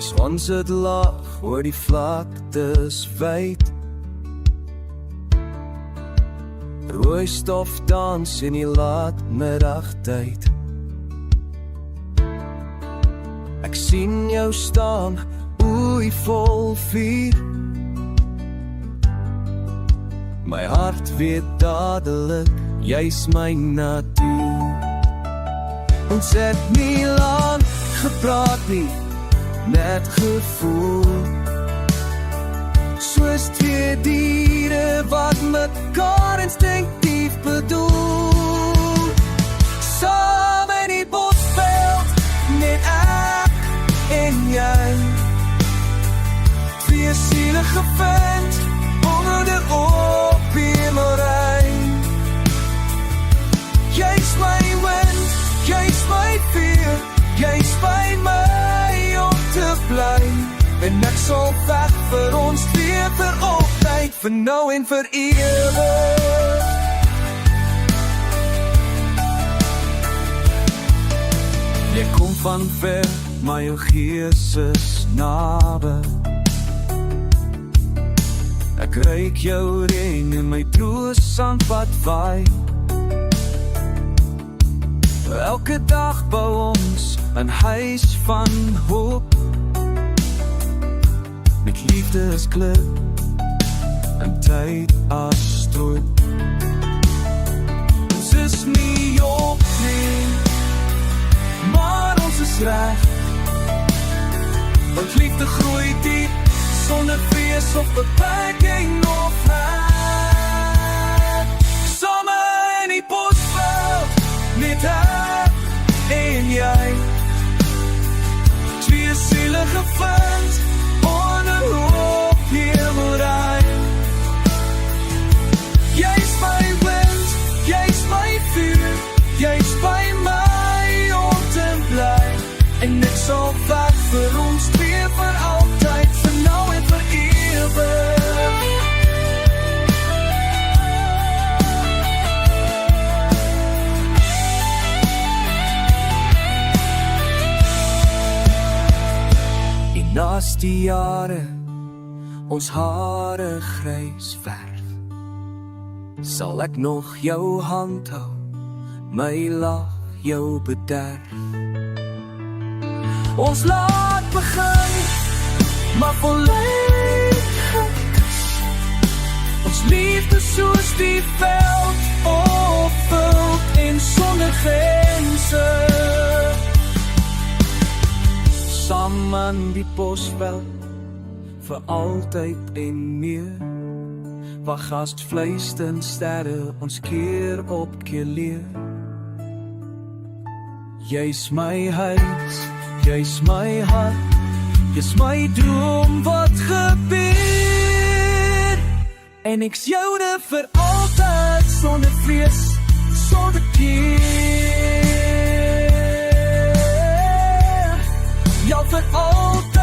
Son sit laag oor die vlaktes wyd. Rooi stof dans in die laatmiddagtyd. Ek sien jou staan, oei vol vuur. My hart weet dadelik, jy's my natuur. Ons het nie lang gepraat nie, net gevoel. Soos twee diere wat mekaar instinktief bedoel. Saam in die bosveld, net ek en jy. Twee siele gevind, onder de ophemery. Jy's my wind, jy's my vuur, jy's by my om te bly. En ek sal veg vir ons twee vir altyd, vir nou en vir ewig. Jy kom van ver, maar jou gees is naby. Ek ruik jou reën in my troosang wat waai. Elke dag bou ons 'n huis van hoop. Met liefde as klip en tyd as stroop. Ons is nie op nie, maar ons is reg. Want liefde groei diep, sonder vrees of beperking of hek. Somme in die bosveld, net ek en jy. Twee siele gevind, onder ophemery. Jy's my wind, jy's my vuur, jy's by my om te bly. En ek sal veg vir ons twee vir altyd, vir nou en vir ewig. En naas die jare ons hare grys verf, sal ek nog jou hand hou, my lach jou bederf. Ons laat begin, maar volledig gekus. Ons liefde soos die veld opvult en sonder grense. Saam in die bosveld, vir altyd en meer. Waar gastvleisten sterre ons keer op keer leer. Jy's my huis, jy's my hart, jy's my droom wat gebeur. En ek's joune vir altyd, sonder vrees, sonder keer. Ja, vir altyd.